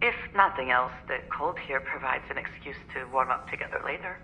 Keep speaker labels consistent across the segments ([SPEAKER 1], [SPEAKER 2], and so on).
[SPEAKER 1] If nothing else, the cold here provides an excuse to warm up together later.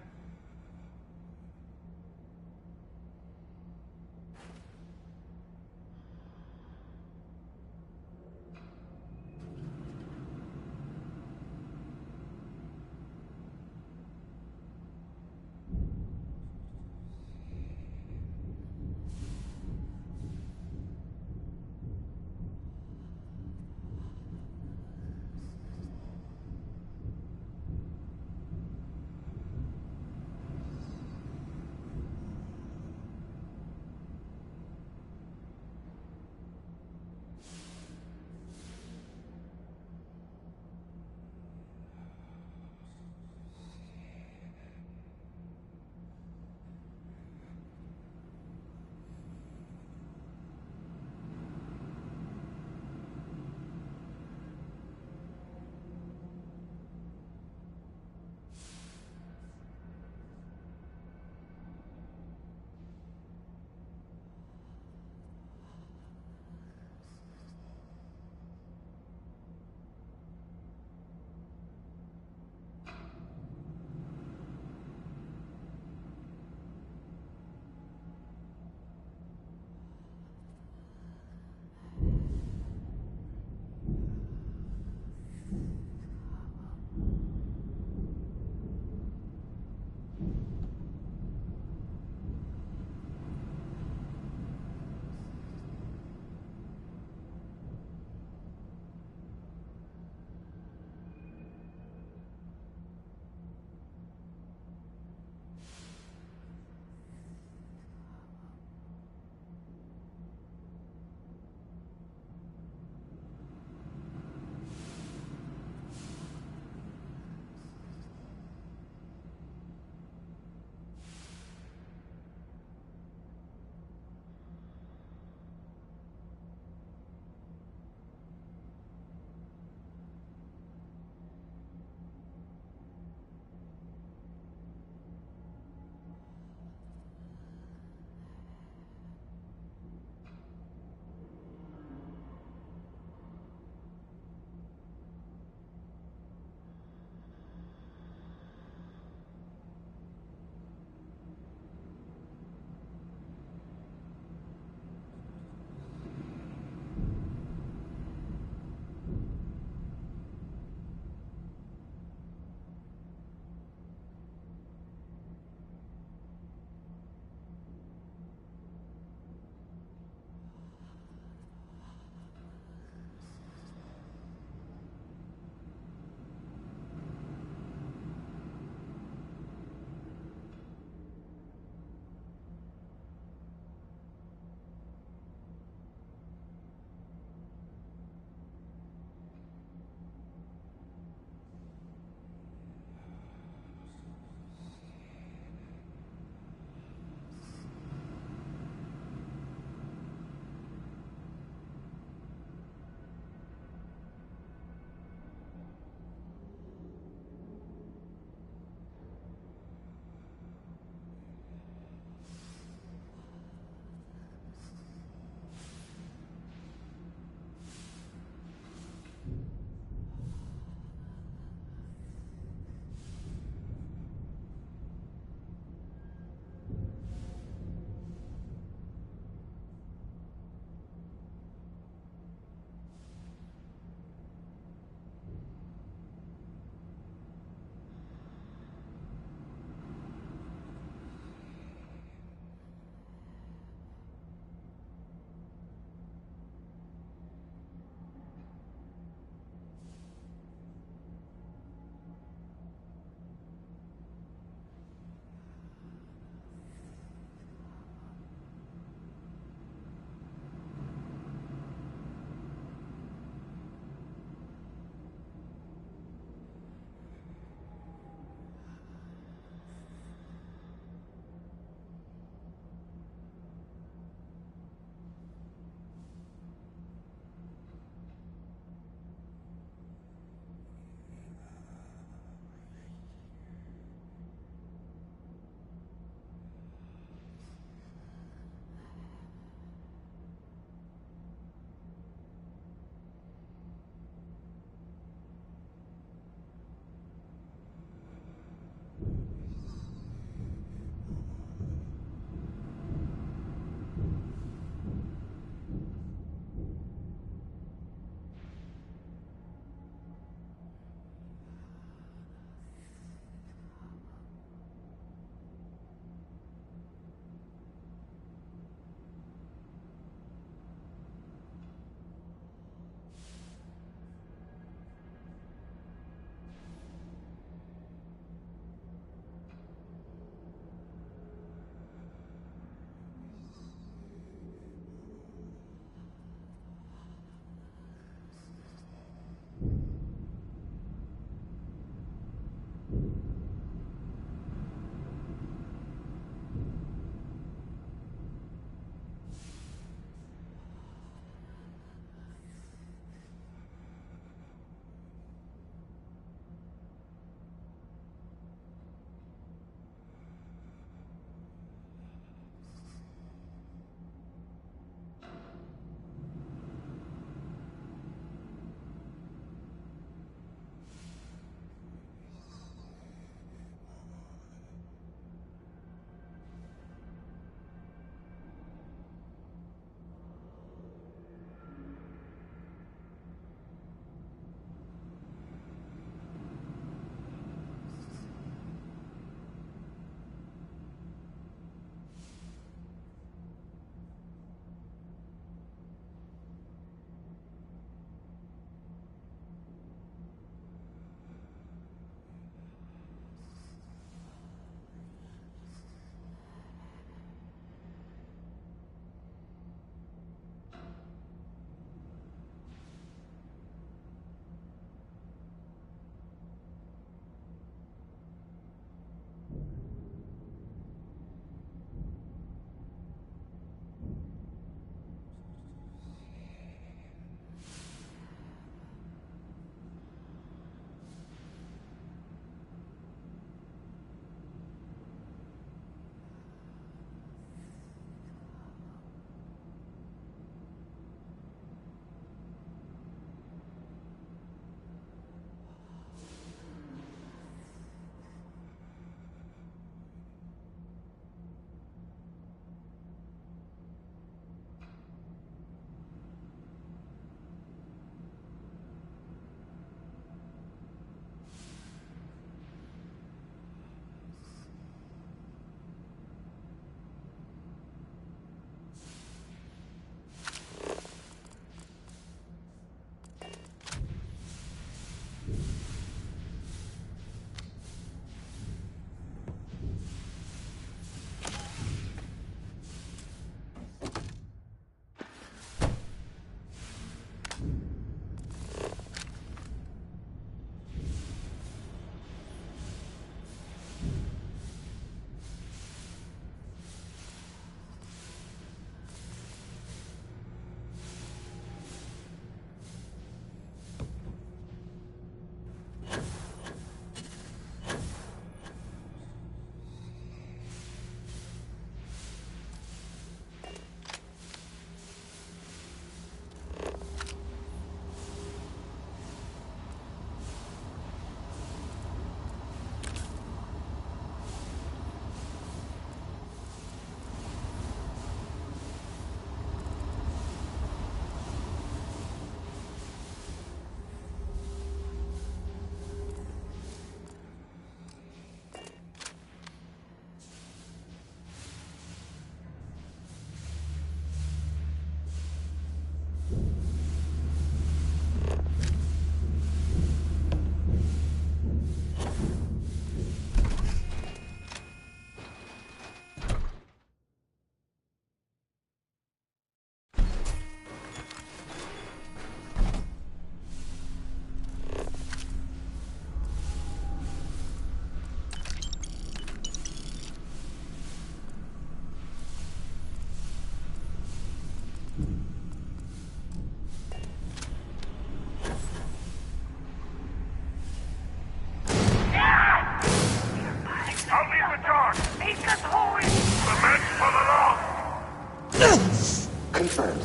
[SPEAKER 2] Confirmed.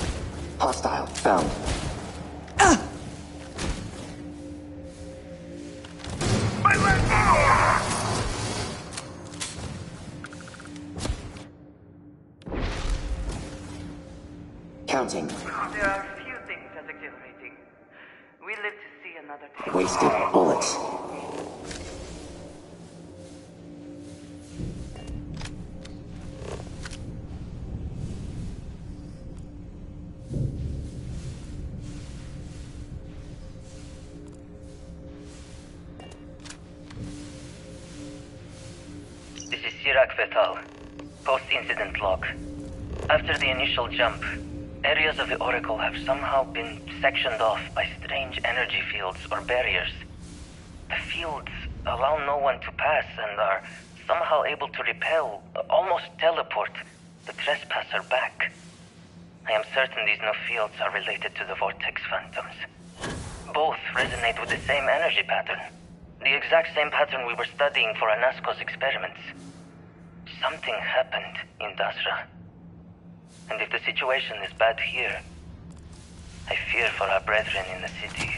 [SPEAKER 2] Hostile found. Counting.
[SPEAKER 1] There are few things as exhilarating. We live to see another day.
[SPEAKER 2] Wasted bullets.
[SPEAKER 3] This is Sirach Vital. Post-incident log. After the initial jump, areas of the Oracle have somehow been sectioned off by strange energy fields or barriers. The fields allow no one to pass and are somehow able to repel, almost teleport, the trespasser back. I am certain these new fields are related to the Vortex Phantoms. Both resonate with the same energy pattern. The exact same pattern we were studying for Anasco's experiments. Something happened in Dasra. And if the situation is bad here, I fear for our brethren in the city.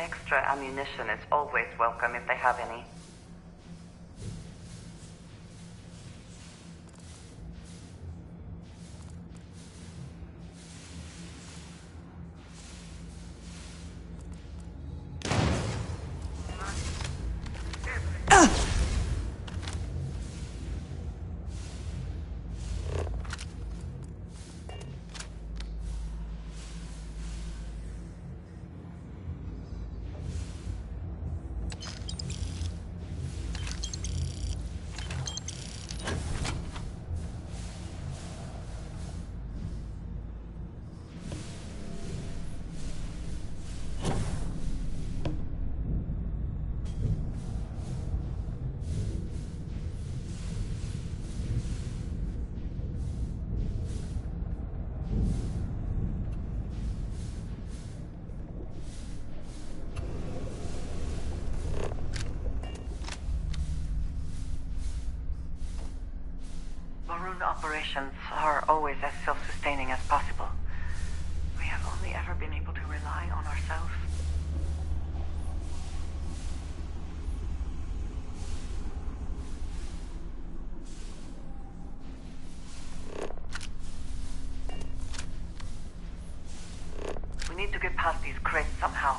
[SPEAKER 1] Extra ammunition is always welcome if they have any. own operations are always as self-sustaining as possible. We have only ever been able to rely on ourselves. We need to get past these crates somehow.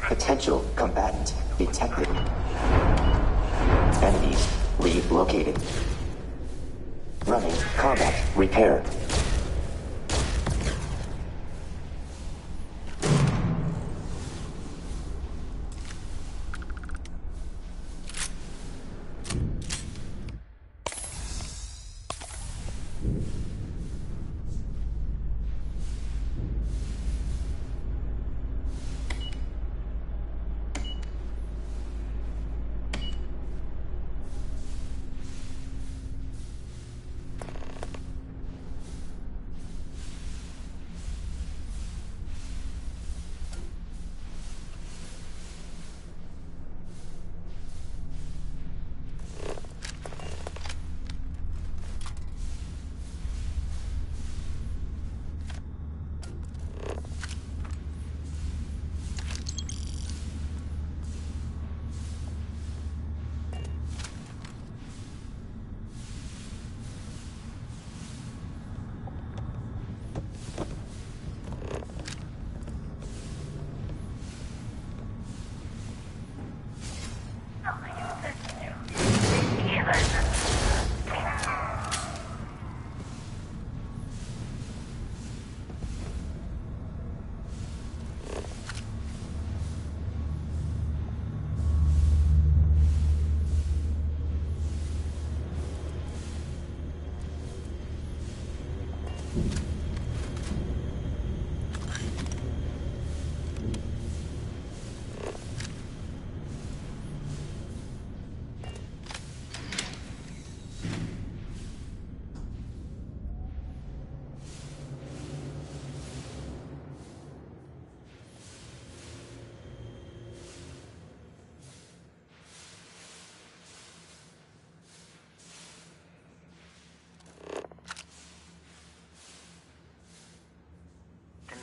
[SPEAKER 2] Potential combatant detected. Enemies relocated. Running combat repair.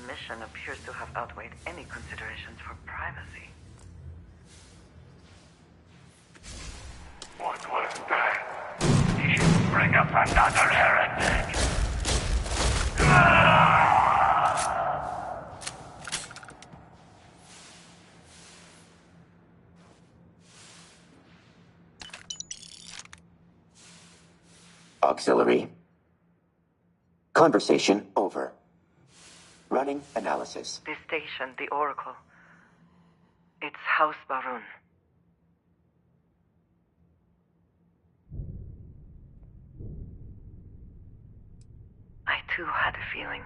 [SPEAKER 1] Mission appears to have outweighed any considerations for privacy.
[SPEAKER 4] What was that? He should bring up another heretic.
[SPEAKER 2] Auxiliary. Conversation over. Running analysis.
[SPEAKER 1] This station, the Oracle. It's House Baroon. I too had a feeling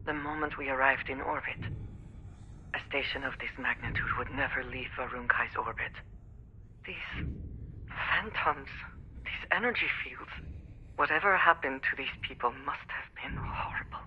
[SPEAKER 1] the moment we arrived in orbit. A station of this magnitude would never leave Varunkai's orbit. These phantoms, these energy fields, whatever happened to these people must have been horrible.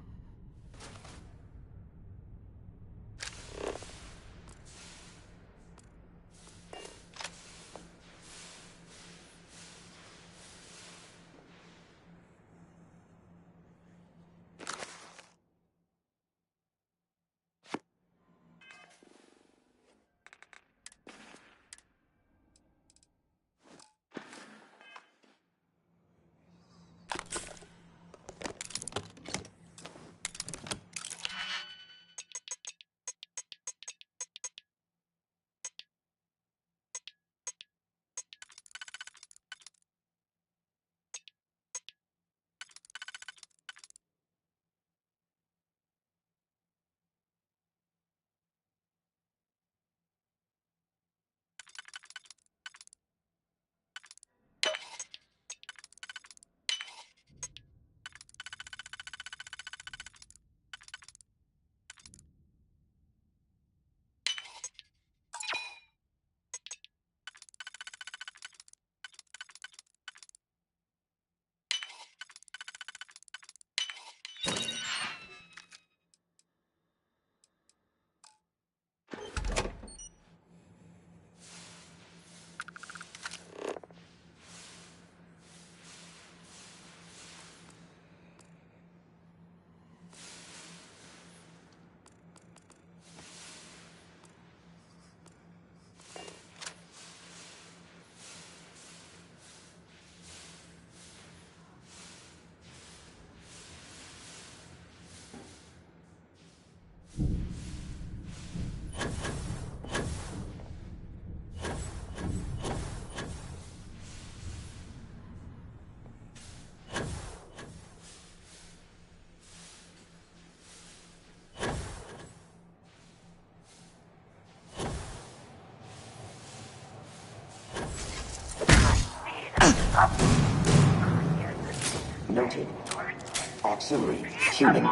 [SPEAKER 2] Auxiliary, human,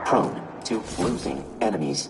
[SPEAKER 2] prone to losing enemies.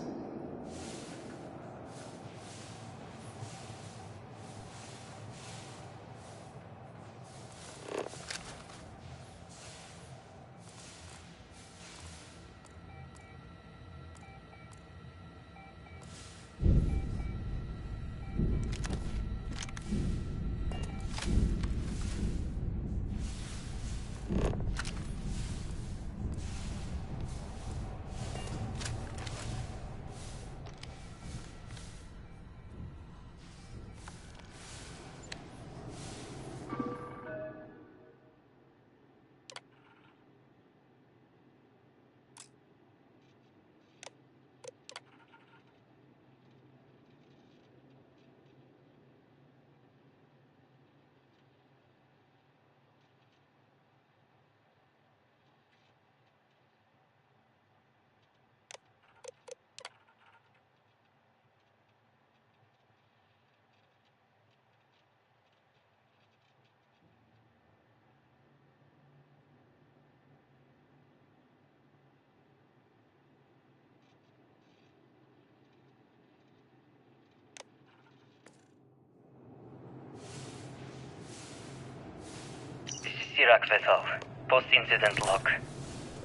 [SPEAKER 3] Sirach Vethal, post-incident log.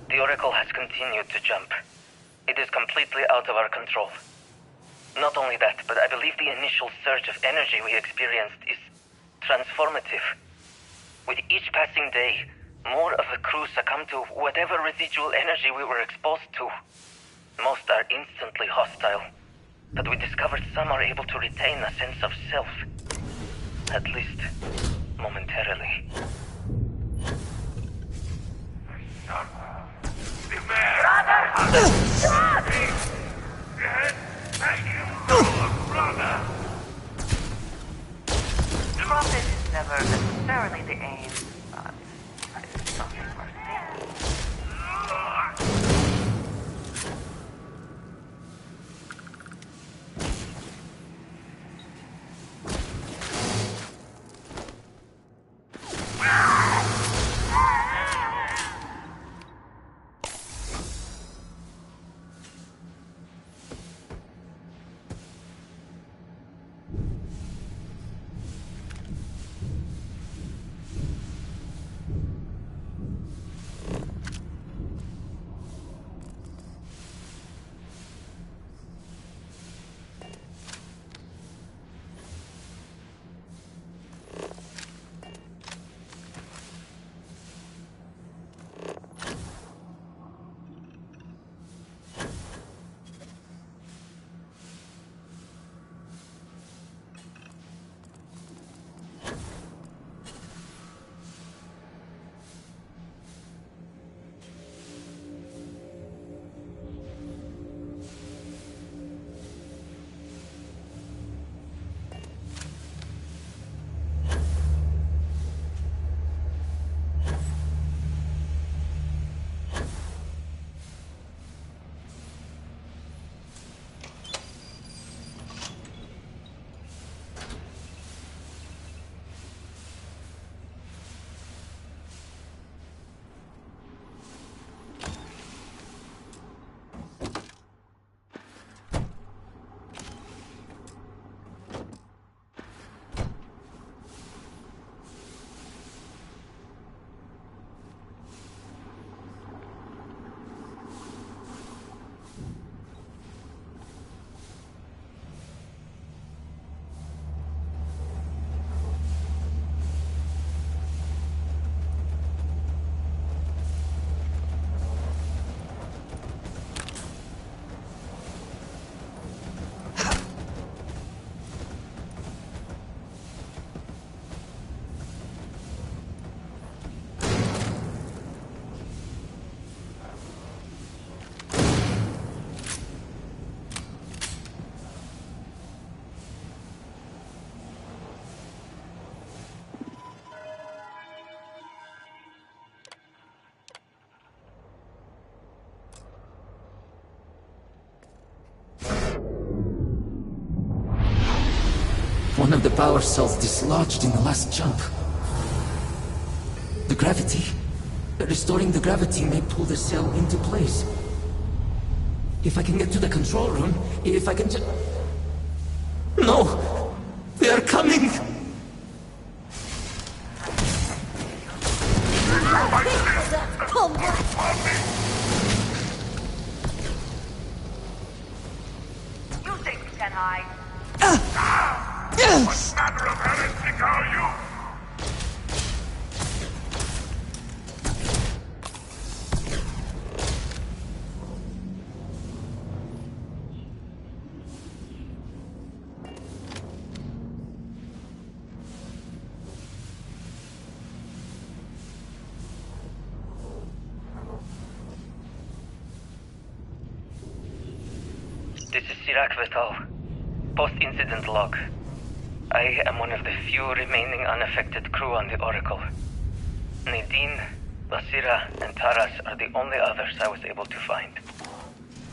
[SPEAKER 3] The Oracle has continued to jump. It is completely out of our control. Not only that, but I believe the initial surge of energy we experienced is transformative. With each passing day, more of the crew succumb to whatever residual energy we were exposed to. Most are instantly hostile, but we discovered some are able to retain a sense of self. At least, momentarily.
[SPEAKER 1] Profit is never necessarily the aim, but it's something worth thinking.
[SPEAKER 5] One of the power cells dislodged in the last jump. The gravity. Restoring the gravity may pull the cell into place. If I can get to the control room, if I can just... No! They are coming!
[SPEAKER 6] You think you can hide?
[SPEAKER 5] Yes!
[SPEAKER 4] What manner of heretic are you?
[SPEAKER 3] This is Sirach Vital. Post-incident log. I am one of the few remaining unaffected crew on the Oracle. Nadine, Basira, and Taras are the only others I was able to find.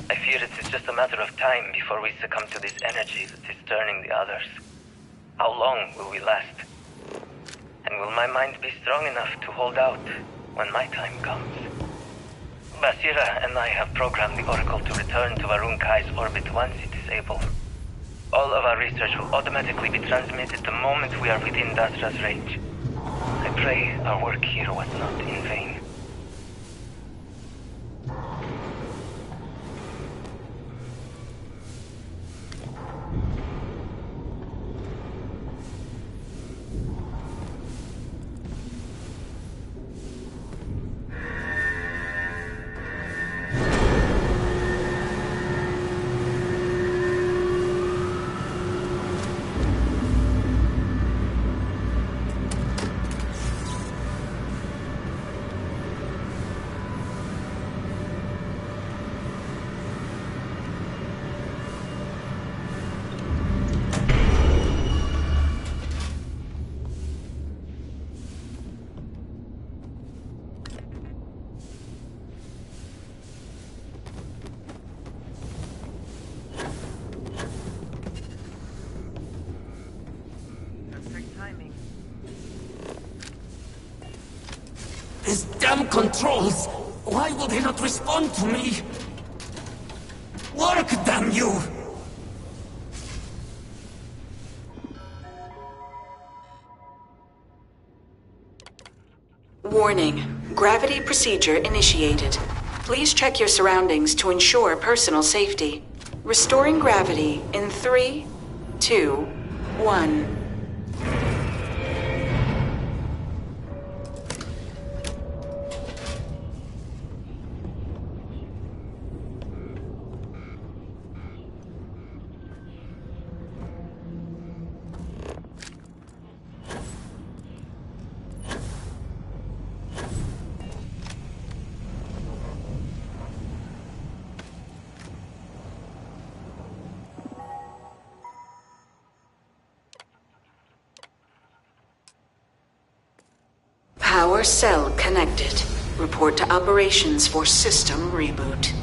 [SPEAKER 3] I fear it is just a matter of time before we succumb to this energy that is turning the others. How long will we last? And will my mind be strong enough to hold out when my time comes? Basira and I have programmed the Oracle to return to Varun Kai's orbit once it is able. All of our research will automatically be transmitted the moment we are within Dasra's range. I pray our work here was not in vain.
[SPEAKER 1] Perfect timing.
[SPEAKER 5] These damn controls! Why will they not respond to me? Work, damn you!
[SPEAKER 7] Warning. Gravity procedure initiated. Please check your surroundings to ensure personal safety. Restoring gravity in 3, 2, 1. Power cell connected. Report to operations for system reboot.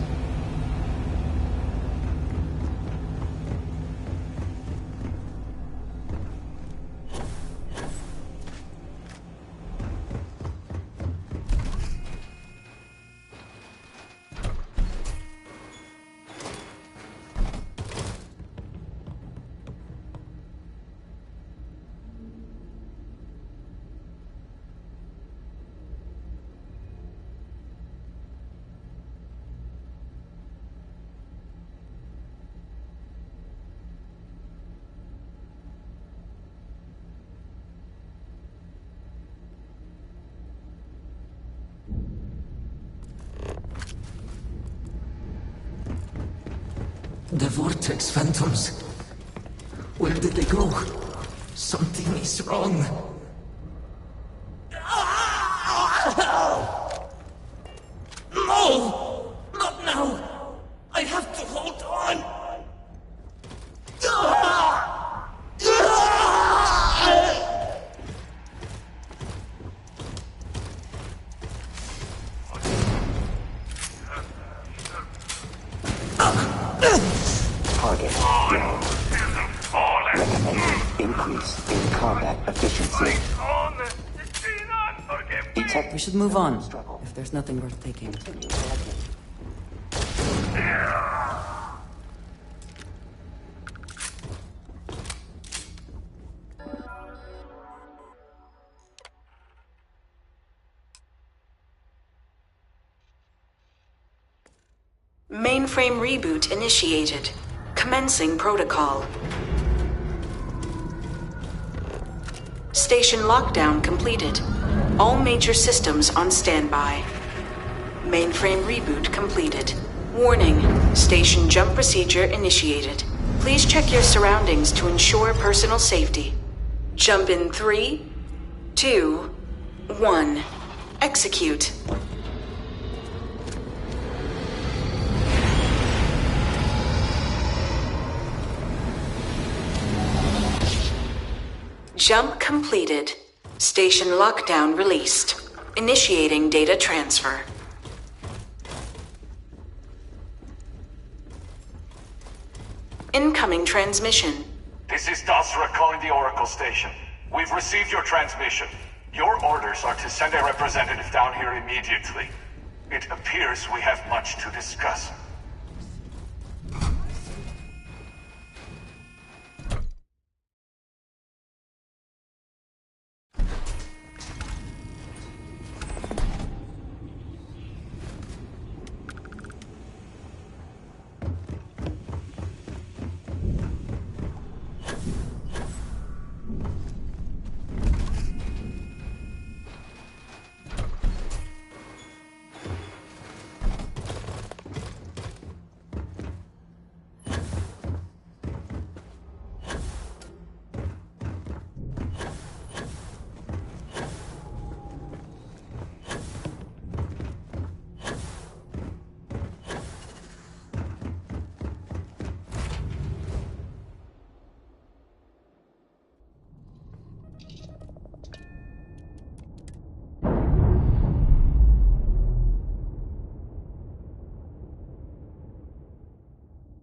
[SPEAKER 5] The Vortex Phantoms. Where did they go? Something is wrong. No! Not now! I have to hold on!
[SPEAKER 2] Target down. Recommended increase in combat efficiency. Detect
[SPEAKER 8] We should move on.
[SPEAKER 2] struggle.
[SPEAKER 8] If There's nothing worth taking.
[SPEAKER 7] Mainframe reboot initiated. Commencing protocol. Station lockdown completed. All major systems on standby. Mainframe reboot completed. Warning, station jump procedure initiated. Please check your surroundings to ensure personal safety. Jump in 3, 2, 1. Execute. Jump completed. Station lockdown released. Initiating data transfer. Incoming transmission.
[SPEAKER 4] This is Dasra calling the Oracle station. We've received your transmission. Your orders are to send a representative down here immediately. It appears we have much to discuss.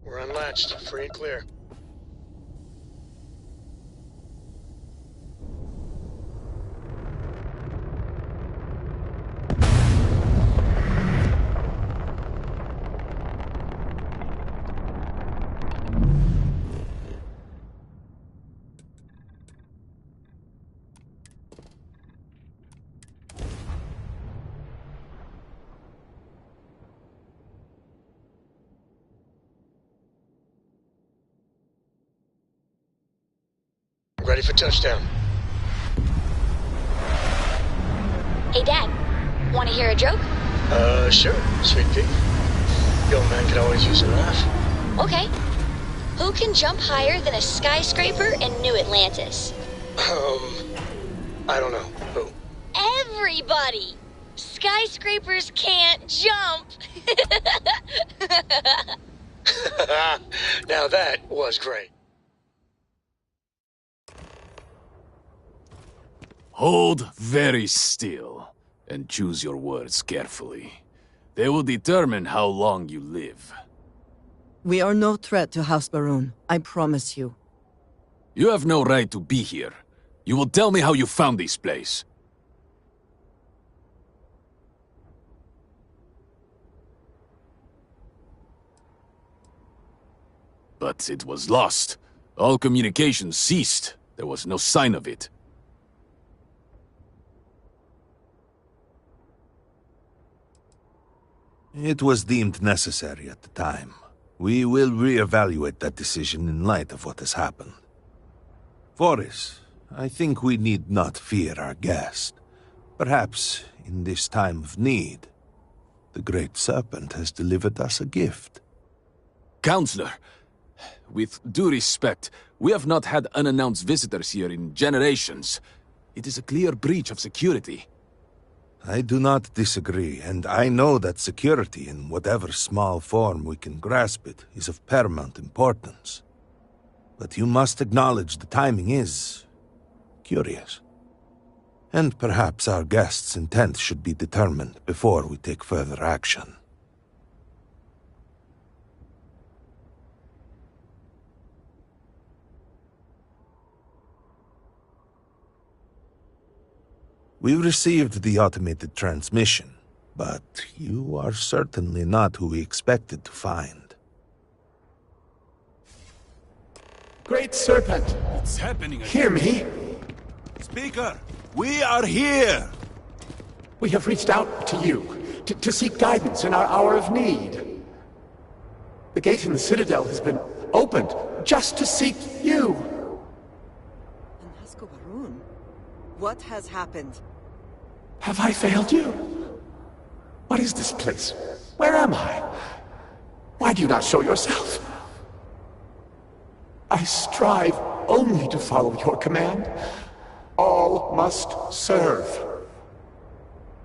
[SPEAKER 9] We're unlatched. Free and clear. Ready for touchdown.
[SPEAKER 10] Hey, Dad. Want to hear a joke?
[SPEAKER 9] Sure, sweet pea. The old man could always use a laugh.
[SPEAKER 10] Okay. Who can jump higher than a skyscraper in New Atlantis?
[SPEAKER 9] I don't know. Who?
[SPEAKER 10] Everybody! Skyscrapers can't jump!
[SPEAKER 9] Now that was great.
[SPEAKER 11] Hold very still, and choose your words carefully. They will determine how long you live.
[SPEAKER 8] We are no threat to House Baroon, I promise you.
[SPEAKER 11] You have no right to be here. You will tell me how you found this place. But it was lost. All communication ceased. There was no sign of it.
[SPEAKER 12] It was deemed necessary at the time. We will re-evaluate that decision in light of what has happened. Voris, I think we need not fear our guest. Perhaps, in this time of need, the Great Serpent has delivered us a gift.
[SPEAKER 11] Counselor, with due respect, we have not had unannounced visitors here in generations. It is a clear breach of security.
[SPEAKER 12] I do not disagree, and I know that security, in whatever small form we can grasp it, is of paramount importance. But you must acknowledge the timing is curious. And perhaps our guest's intent should be determined before we take further action. We received the automated transmission. But you are certainly not who we expected to find.
[SPEAKER 5] Great Serpent!
[SPEAKER 11] It's happening again.
[SPEAKER 5] Hear me!
[SPEAKER 12] Speaker, we are here!
[SPEAKER 5] We have reached out to you, to seek guidance in our hour of need. The gate in the Citadel has been opened just to seek you.
[SPEAKER 8] Varun, what has happened?
[SPEAKER 5] Have I failed you? What is this place? Where am I? Why do you not show yourself? I strive only to follow your command. All must serve.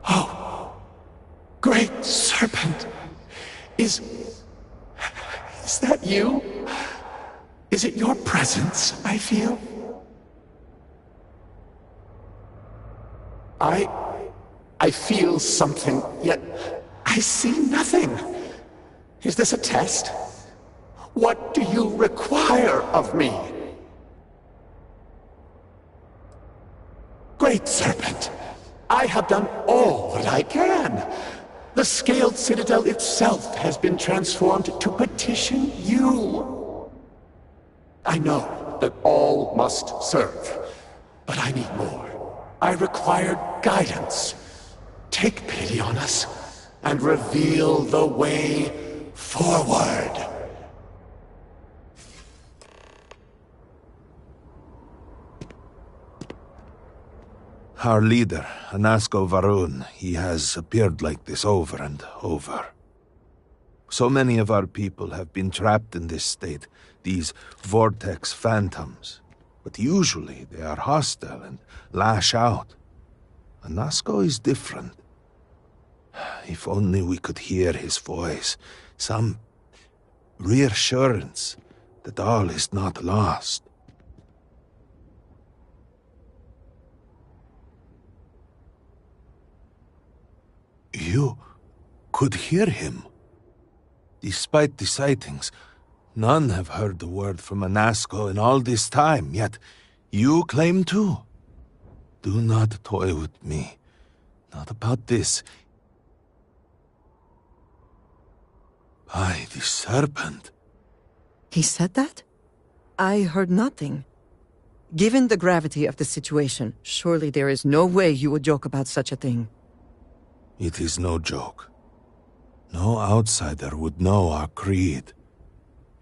[SPEAKER 5] Oh, Great Serpent! Is that you? Is it your presence I feel? I feel something, yet I see nothing. Is this a test? What do you require of me? Great Serpent, I have done all that I can. The Scaled Citadel itself has been transformed to petition you. I know that all must serve, but I need more. I require guidance. Take pity on us and reveal the way forward.
[SPEAKER 12] Our leader, Anasco Varun, he has appeared like this over and over. So many of our people have been trapped in this state, these vortex phantoms. But usually they are hostile and lash out. Anasco is different. If only we could hear his voice, some reassurance that all is not lost. You could hear him. Despite the sightings, none have heard the word from Anasco in all this time, yet you claim to. Do not toy with me. Not about this. By the Serpent.
[SPEAKER 8] He said that? I heard nothing. Given the gravity of the situation, surely there is no way you would joke about such a thing.
[SPEAKER 12] It is no joke. No outsider would know our creed.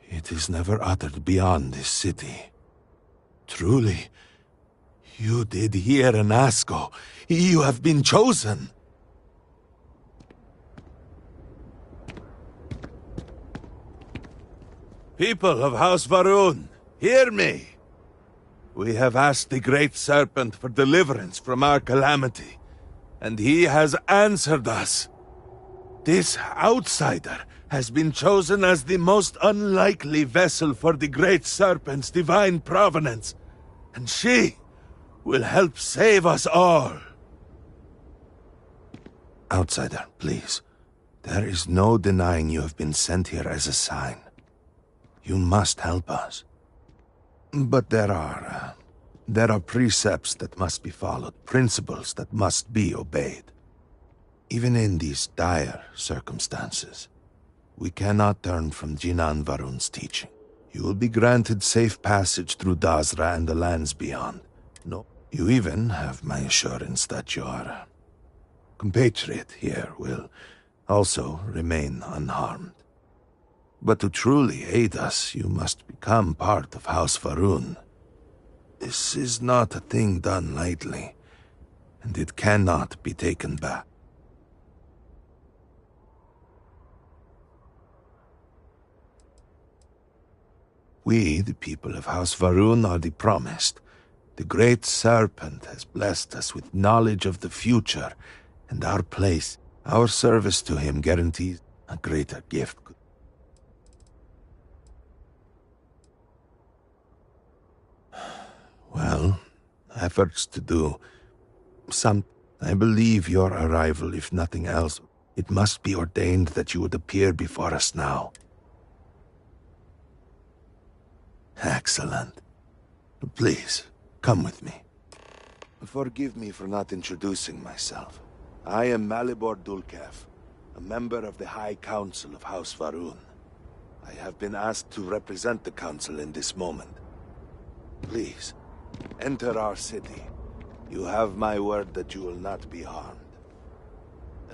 [SPEAKER 12] It is never uttered beyond this city. Truly, you did hear Anasco. You have been chosen. People of House Varun, hear me. We have asked the Great Serpent for deliverance from our calamity, and he has answered us. This outsider has been chosen as the most unlikely vessel for the Great Serpent's divine provenance, and she will help save us all. Outsider, please. There is no denying you have been sent here as a sign. You must help us. But there are precepts that must be followed, principles that must be obeyed. Even in these dire circumstances, we cannot turn from Jinan Varun's teaching. You will be granted safe passage through Dazra and the lands beyond. No, you even have my assurance that your compatriot here will also remain unharmed. But to truly aid us, you must become part of House Varun. This is not a thing done lightly, and it cannot be taken back. We, the people of House Varun, are the promised. The Great Serpent has blessed us with knowledge of the future, and our place, our service to him guarantees a greater gift. Well, efforts to do some. I believe your arrival, if nothing else, it must be ordained that you would appear before us now. Excellent. Please, come with me. Forgive me for not introducing myself. I am Malibor Dulkev, a member of the High Council of House Varun. I have been asked to represent the Council in this moment. Please, enter our city. You have my word that you will not be harmed.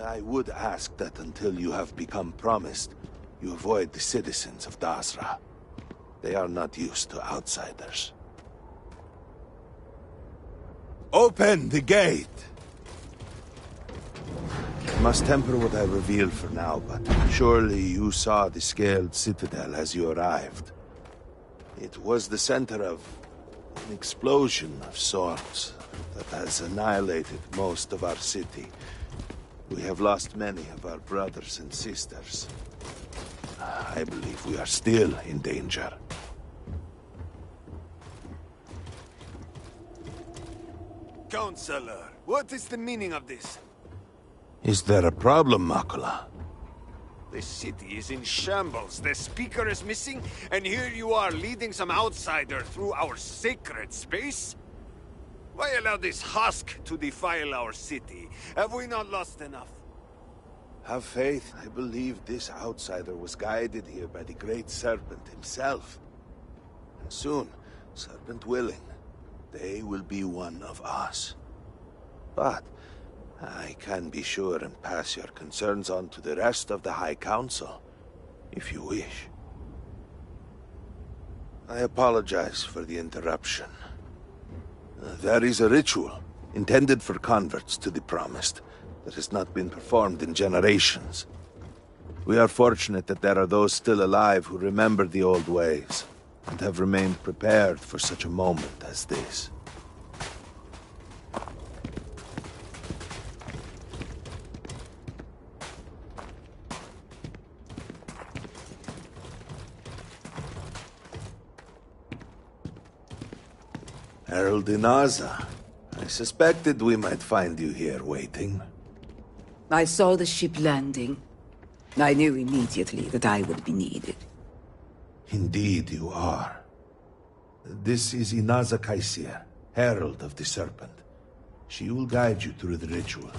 [SPEAKER 12] I would ask that until you have become promised, you avoid the citizens of Dasra. They are not used to outsiders. Open the gate! I must temper what I reveal for now, but surely you saw the scaled citadel as you arrived. It was the center of an explosion of sorts that has annihilated most of our city. We have lost many of our brothers and sisters. I believe we are still in danger.
[SPEAKER 13] Counselor, what is the meaning of this?
[SPEAKER 12] Is there a problem, Makula?
[SPEAKER 13] The city is in shambles, the speaker is missing, and here you are leading some outsider through our sacred space? Why allow this husk to defile our city? Have we not lost enough?
[SPEAKER 12] Have faith. I believe this outsider was guided here by the Great Serpent himself. And soon, Serpent willing, they will be one of us. But I can be sure and pass your concerns on to the rest of the High Council, if you wish. I apologize for the interruption. There is a ritual intended for converts to the Promised that has not been performed in generations. We are fortunate that there are those still alive who remember the old ways and have remained prepared for such a moment as this. Herald Inaza, I suspected we might find you here waiting.
[SPEAKER 14] I saw the ship landing. I knew immediately that I would be needed.
[SPEAKER 12] Indeed you are. This is Inaza Kaisir, Herald of the Serpent. She will guide you through the ritual.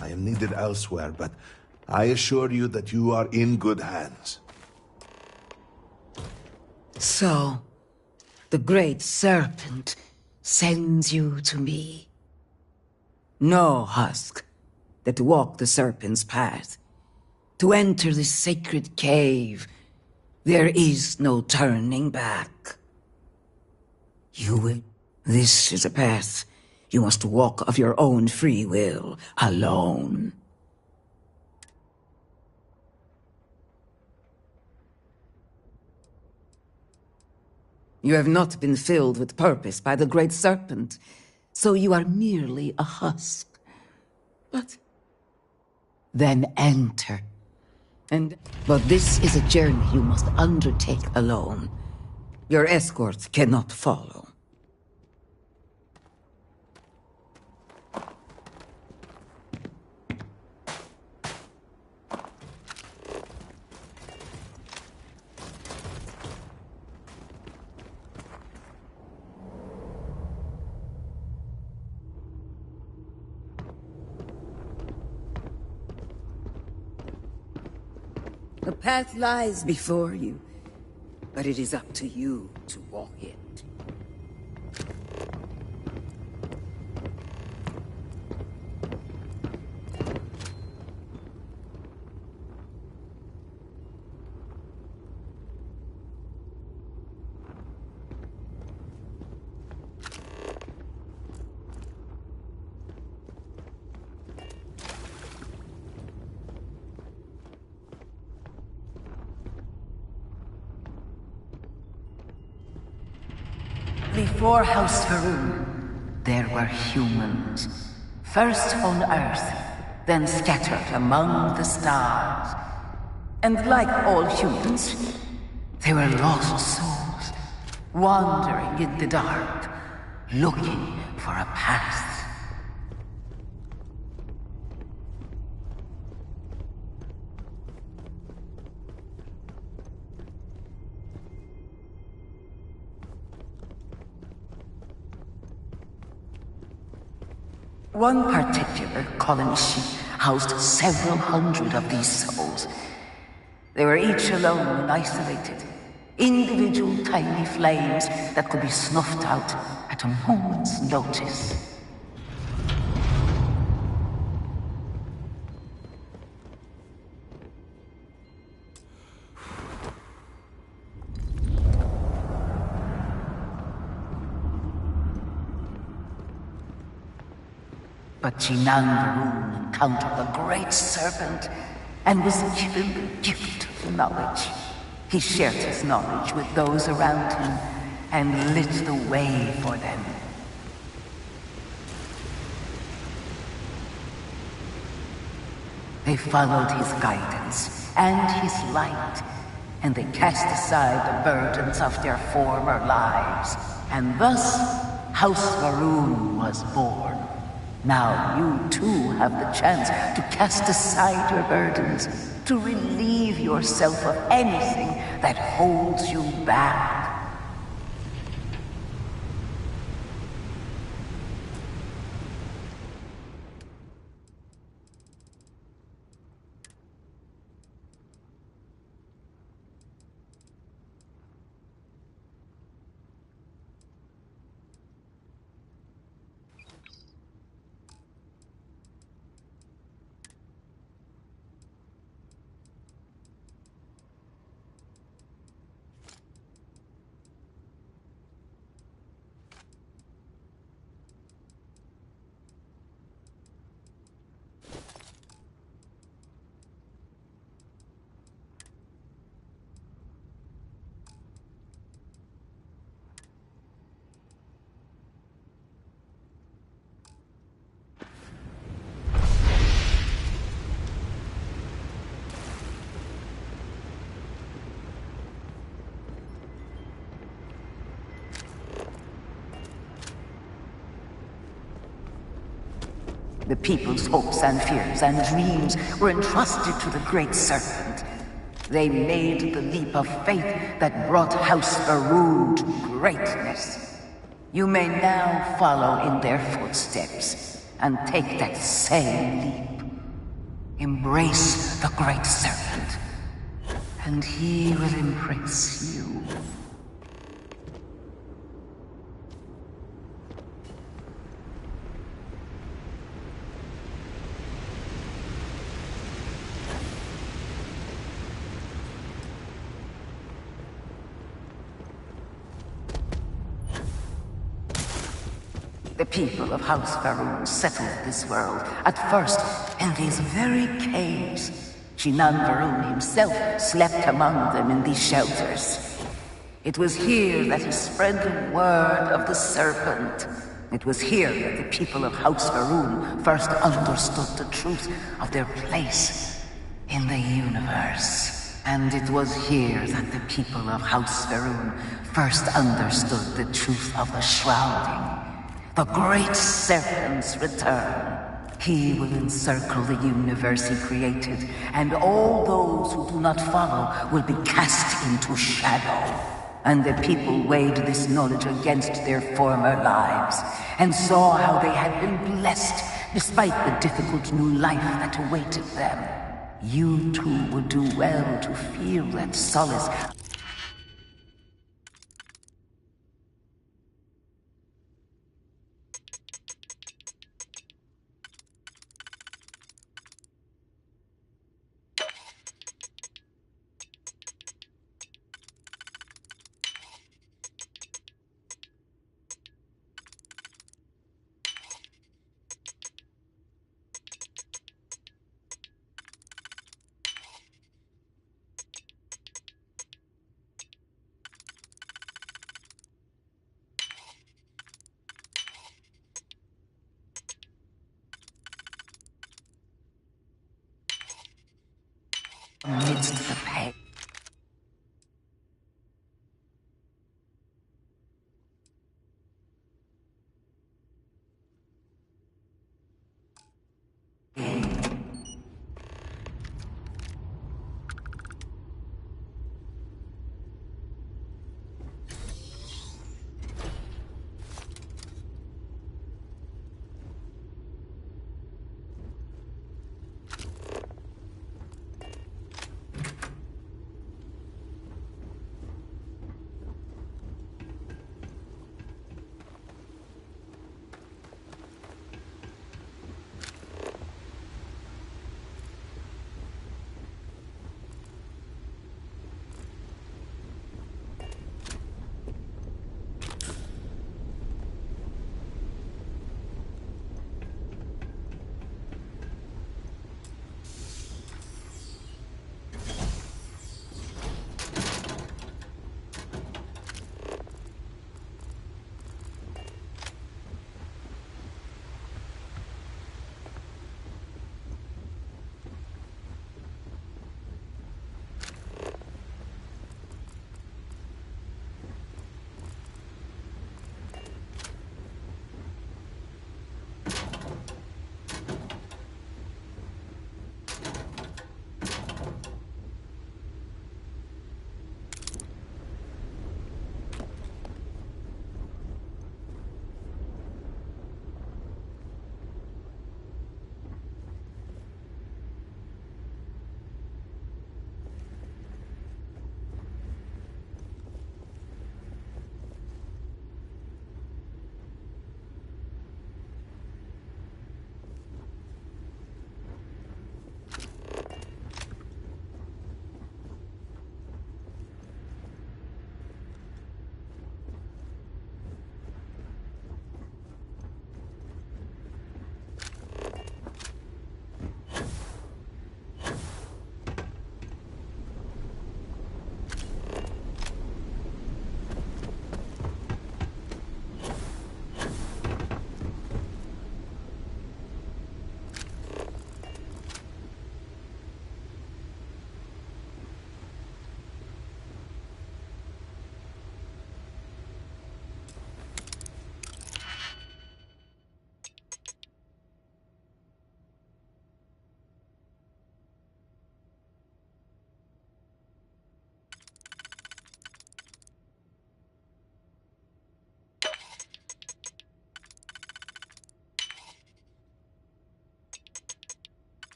[SPEAKER 12] I am needed elsewhere, but I assure you that you are in good hands.
[SPEAKER 14] So, the Great Serpent sends you to me. No husk that walk the Serpent's path. To enter this sacred cave, there is no turning back. You will. This is a path you must walk of your own free will, alone. You have not been filled with purpose by the Great Serpent, so you are merely a husk. But then enter. But this is a journey you must undertake alone. Your escort cannot follow. The path lies before you, but it is up to you to walk it. Before House Varun, there were humans. First on Earth, then scattered among the stars. And like all humans, they were lost souls, wandering in the dark, looking for a path. One particular colony ship housed several hundred of these souls. They were each alone and isolated, individual tiny flames that could be snuffed out at a moment's notice. But Jinan Varun encountered the Great Serpent and was given the gift of knowledge. He shared his knowledge with those around him and lit the way for them. They followed his guidance and his light, and they cast aside the burdens of their former lives. And thus, House Varun was born. Now you too have the chance to cast aside your burdens, to relieve yourself of anything that holds you back. The people's hopes and fears and dreams were entrusted to the Great Serpent. They made the leap of faith that brought House Varun to greatness. You may now follow in their footsteps and take that same leap. Embrace the Great Serpent, and he will embrace you. The people of House Varun settled this world, at first in these very caves. Jinan Varun himself slept among them in these shelters. It was here that he spread the word of the serpent. It was here that the people of House Varun first understood the truth of their place in the universe. And it was here that the people of House Varun first understood the truth of the shrouding. The Great Serpent's return. He will encircle the universe he created, and all those who do not follow will be cast into shadow. And the people weighed this knowledge against their former lives, and saw how they had been blessed despite the difficult new life that awaited them. You too would do well to feel that solace.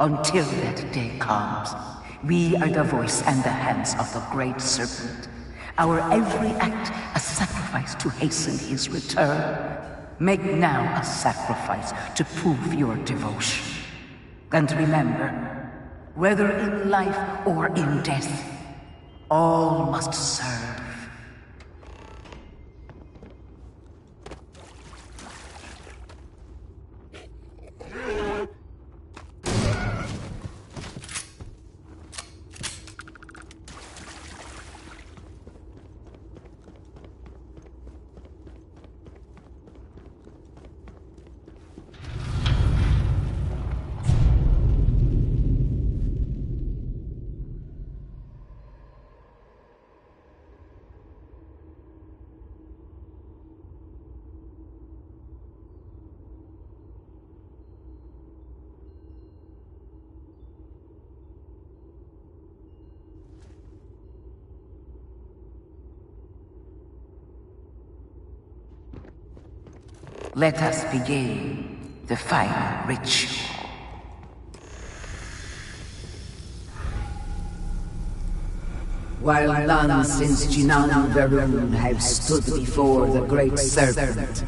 [SPEAKER 14] Until that day comes, we are the voice and the hands of the Great Serpent. Our every act a sacrifice to hasten his return. Make now a sacrifice to prove your devotion. And remember, whether in life or in death, all must serve. Let us begin the final ritual. While none since Jinan Varun have stood before the Great Serpent,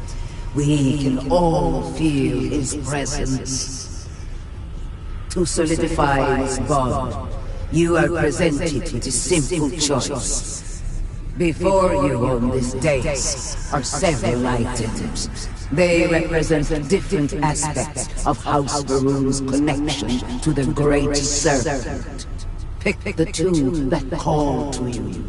[SPEAKER 14] we can all feel his presence. To solidify this bond, you are presented with a simple choice. Before you on this dais are several items. They represent different aspects of House Varun's connection to the Great Serpent. Pick the two that call to you.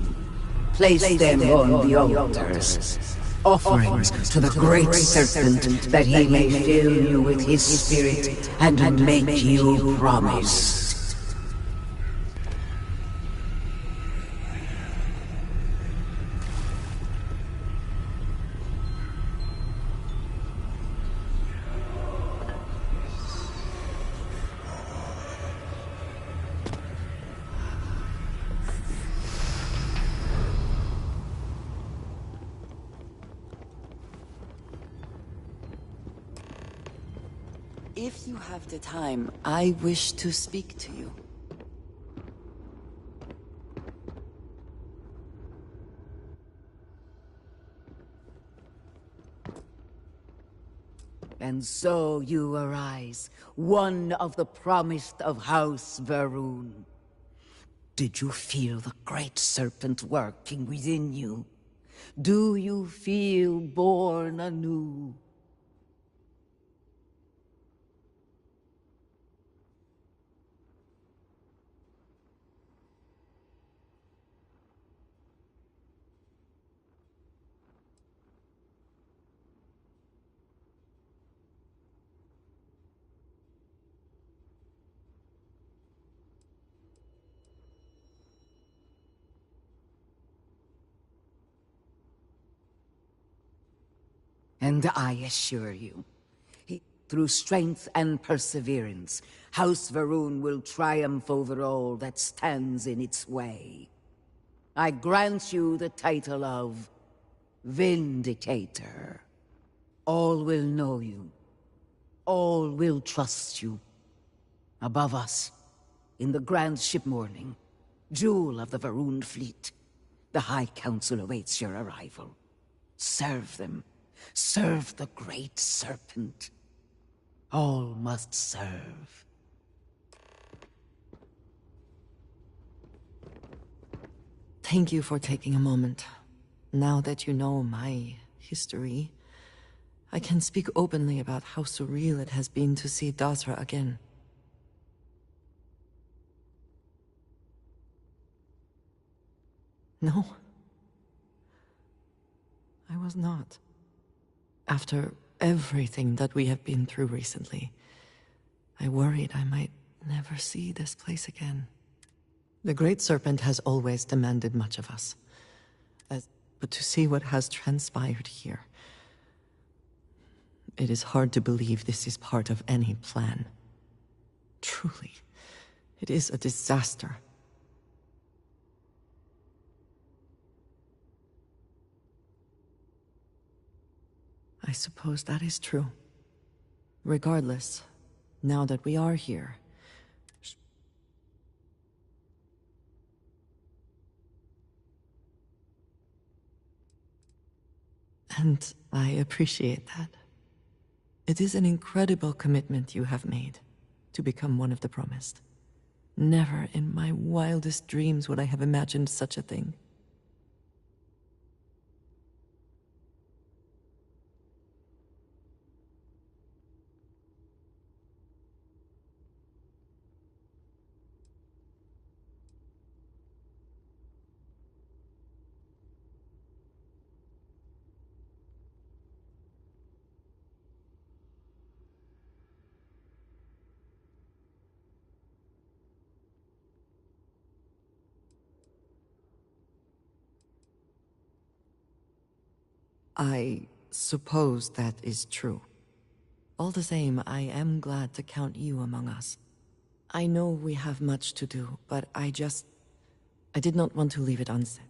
[SPEAKER 14] Place them on the altars. Offerings to the Great Serpent that he may fill you with his spirit and make you promise.
[SPEAKER 8] If you have the time, I wish to speak to you.
[SPEAKER 14] And so you arise, one of the promised of House Varun. Did you feel the Great Serpent working within you? Do you feel born anew? And I assure you, through strength and perseverance, House Varun will triumph over all that stands in its way. I grant you the title of Vindicator. All will know you. All will trust you. Above us, in the Grand Ship Morning, jewel of the Varun fleet, the High Council awaits your arrival. Serve them. Serve the Great Serpent. All must serve.
[SPEAKER 8] Thank you for taking a moment. Now that you know my history, I can speak openly about how surreal it has been to see Dasra again. No. I was not. After everything that we have been through recently, I worried I might never see this place again. The Great Serpent has always demanded much of us. But to see what has transpired here, it is hard to believe this is part of any plan. Truly, it is a disaster. I suppose that is true. Regardless, now that we are here, And I appreciate that. It is an incredible commitment you have made to become one of the promised. Never in my wildest dreams would I have imagined such a thing. I suppose that is true. All the same, I am glad to count you among us. I know we have much to do, but I did not want to leave it unsaid.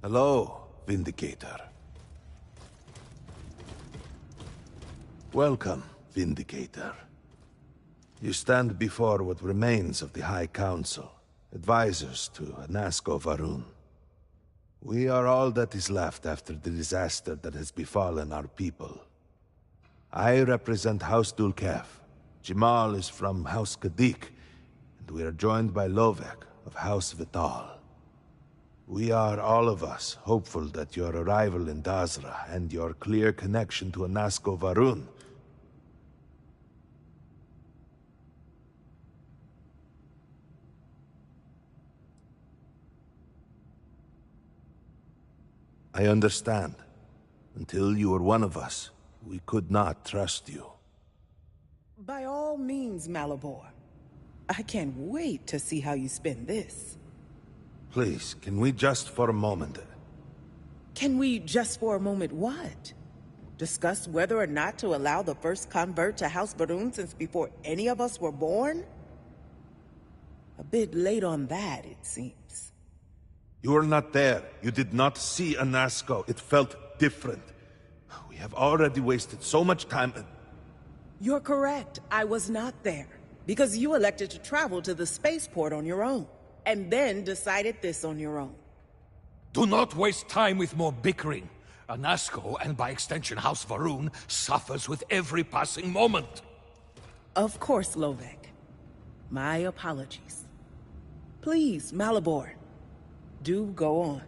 [SPEAKER 12] Hello, Vindicator. Welcome, Vindicator. You stand before what remains of the High Council, advisors to Anasko Varun. We are all that is left after the disaster that has befallen our people. I represent House Dulkef. Jamal is from House Kadik, and we are joined by Lovek of House Vital. We are, all of us, hopeful that your arrival in Dazra and your clear connection to Anasko Varun I understand. Until you were one of us, we could not trust you.
[SPEAKER 15] By all means, Malabor. I can't wait to see how you spin this.
[SPEAKER 12] Please, can we just for a moment...
[SPEAKER 15] Can we just for a moment what? Discuss whether or not to allow the first convert to House Varun since before any of us were born? A bit late on that, it seems.
[SPEAKER 12] You were not there. You did not see Anasko. It felt different. We have already wasted so much time and...
[SPEAKER 15] You're correct. I was not there. Because you elected to travel to the spaceport on your own. And then decided this on your own.
[SPEAKER 16] Do not waste time with more bickering. Anasko, and by extension House Varun, suffers with every passing moment.
[SPEAKER 15] Of course, Lovek. My apologies. Please, Malabor. Do go on.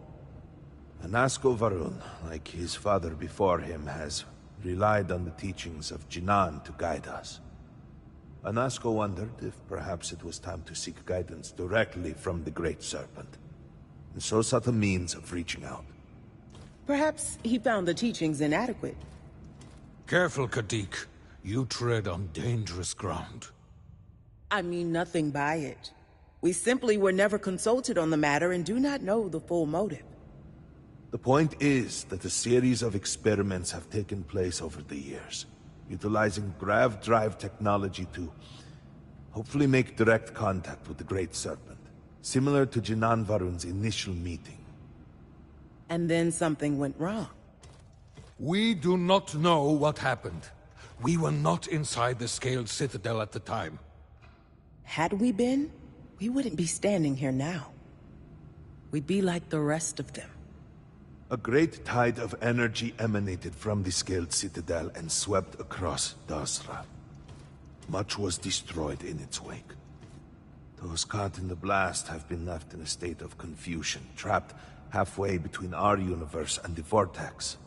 [SPEAKER 12] Anasko Varun, like his father before him, has relied on the teachings of Jinan to guide us. Anasko wondered if perhaps it was time to seek guidance directly from the Great Serpent, and so sought a means of reaching out.
[SPEAKER 15] Perhaps he found the teachings inadequate.
[SPEAKER 16] Careful, Kadik. You tread on dangerous ground.
[SPEAKER 15] I mean nothing by it. We simply were never consulted on the matter and do not know the full motive.
[SPEAKER 12] The point is that a series of experiments have taken place over the years, utilizing grav drive technology to hopefully make direct contact with the Great Serpent, similar to Jinan Varun's initial meeting.
[SPEAKER 15] And then something went wrong.
[SPEAKER 16] We do not know what happened. We were not inside the Scaled Citadel at the time.
[SPEAKER 15] Had we been, we wouldn't be standing here now. We'd be like the rest of them.
[SPEAKER 12] A great tide of energy emanated from the Scaled Citadel and swept across Dazra. Much was destroyed in its wake. Those caught in the blast have been left in a state of confusion, trapped halfway between our universe and the Vortex.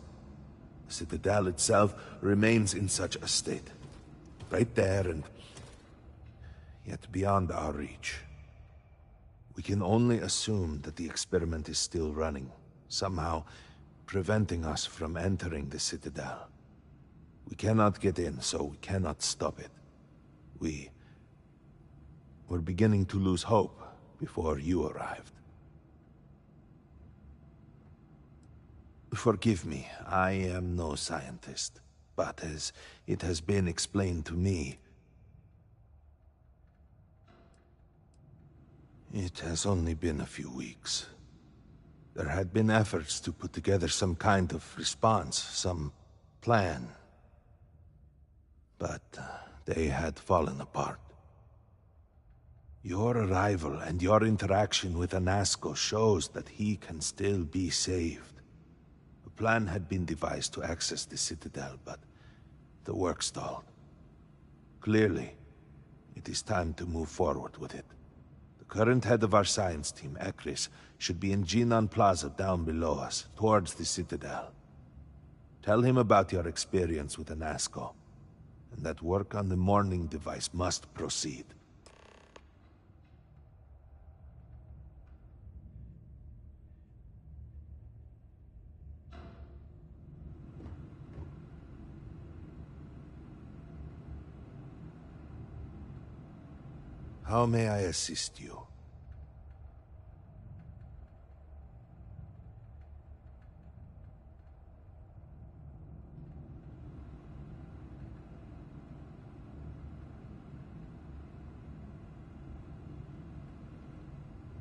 [SPEAKER 12] The Citadel itself remains in such a state. Right there and yet beyond our reach. We can only assume that the experiment is still running, somehow preventing us from entering the Citadel. We cannot get in, so we cannot stop it. We're beginning to lose hope before you arrived. Forgive me, I am no scientist, but as it has been explained to me, it has only been a few weeks. There had been efforts to put together some kind of response, some plan. But they had fallen apart. Your arrival and your interaction with Anasko shows that he can still be saved. A plan had been devised to access the Citadel, but the work stalled. Clearly, it is time to move forward with it. Current head of our science team, Ekris, should be in Jinan Plaza down below us, towards the Citadel. Tell him about your experience with Anasko, and that work on the morning device must proceed. How may I assist you?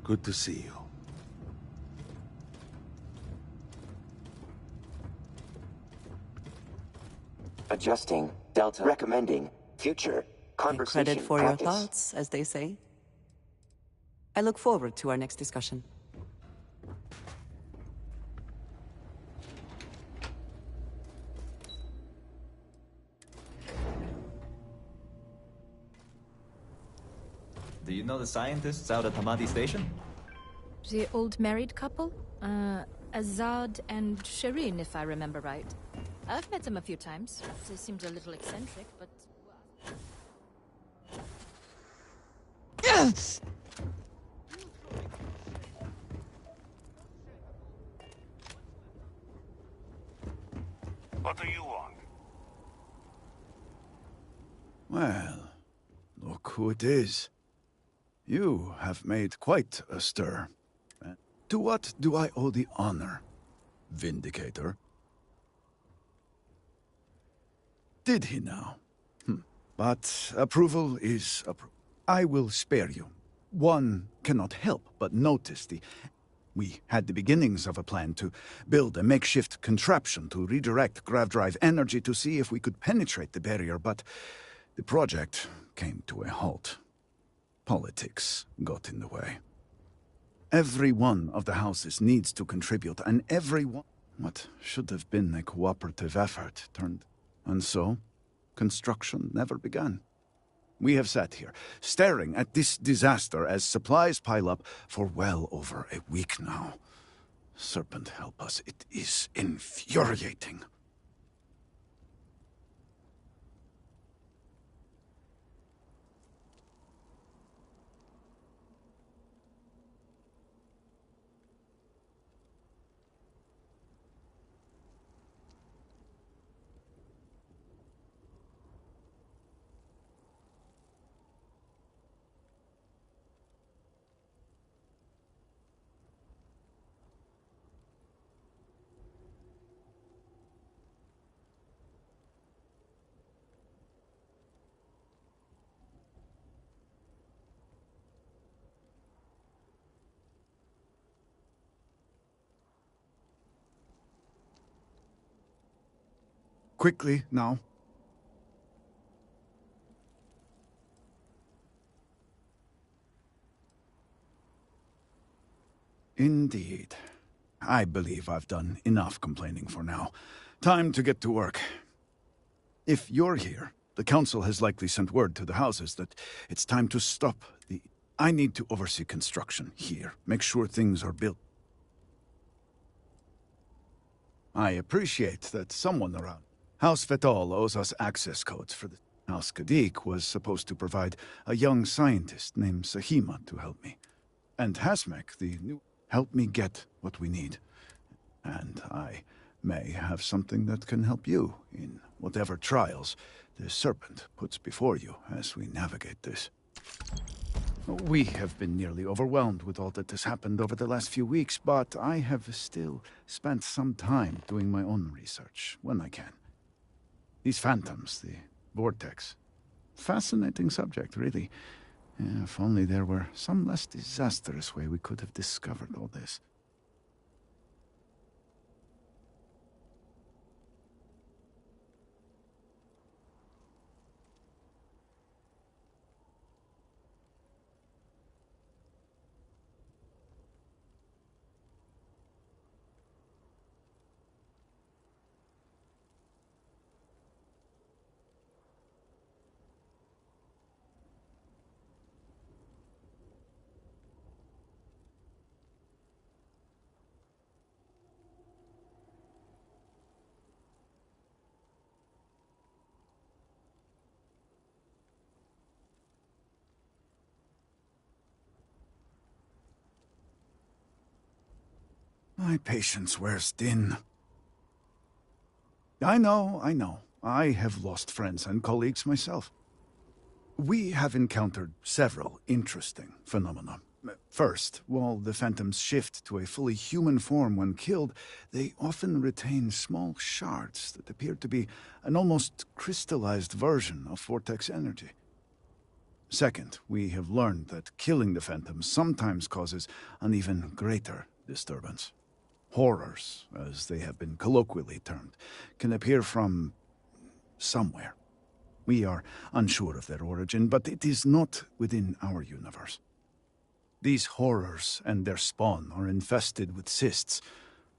[SPEAKER 12] Good to see you.
[SPEAKER 2] Adjusting. Delta. Recommending. Future. Conversation.
[SPEAKER 8] Credit for
[SPEAKER 2] practice.
[SPEAKER 8] your thoughts, as they say. I look forward to our next discussion.
[SPEAKER 17] Do you know the scientists out at Hamadi Station?
[SPEAKER 18] The old married couple? Azad and Shireen, if I remember right. I've met them a few times. They seemed a little eccentric, but...
[SPEAKER 8] Yes!
[SPEAKER 4] What do you want?
[SPEAKER 19] Well, look who it is. You have made quite a stir. To what do I owe the honor, Vindicator? Did he now? But approval is approval. I will spare you. One cannot help but notice we had the beginnings of a plan to build a makeshift contraption to redirect grav drive energy to see if we could penetrate the barrier, but the project came to a halt. Politics got in the way. Every one of the houses needs to contribute, and what should have been a cooperative effort turned... And so, construction never began. We have sat here, staring at this disaster as supplies pile up for well over a week now. Serpent help us, it is infuriating. Quickly, now. Indeed. I believe I've done enough complaining for now. Time to get to work. If you're here, the Council has likely sent word to the houses that it's time to stop the... I need to oversee construction here, make sure things are built. I appreciate that someone around... House Vetol owes us access codes for the... House Kadik was supposed to provide a young scientist named Sahima to help me. And Hasmek, the new... help me get what we need. And I may have something that can help you in whatever trials the Serpent puts before you as we navigate this. We have been nearly overwhelmed with all that has happened over the last few weeks, but I have still spent some time doing my own research when I can. These phantoms, the vortex. Fascinating subject, really. If only there were some less disastrous way we could have discovered all this. My patience wears thin. I know. I have lost friends and colleagues myself. We have encountered several interesting phenomena. First, while the phantoms shift to a fully human form when killed, they often retain small shards that appear to be an almost crystallized version of vortex energy. Second, we have learned that killing the phantoms sometimes causes an even greater disturbance. Horrors, as they have been colloquially termed, can appear from somewhere. We are unsure of their origin, but it is not within our universe. These horrors and their spawn are infested with cysts,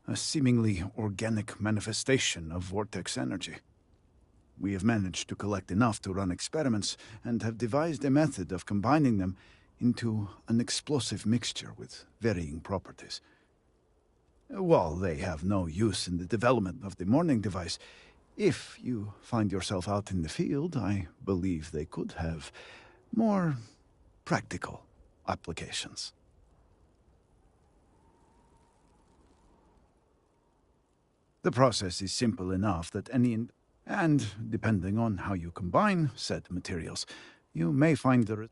[SPEAKER 19] a seemingly organic manifestation of vortex energy. We have managed to collect enough to run experiments and have devised a method of combining them into an explosive mixture with varying properties. While they have no use in the development of the morning device, if you find yourself out in the field, I believe they could have more practical applications. The process is simple enough that and depending on how you combine said materials, you may find the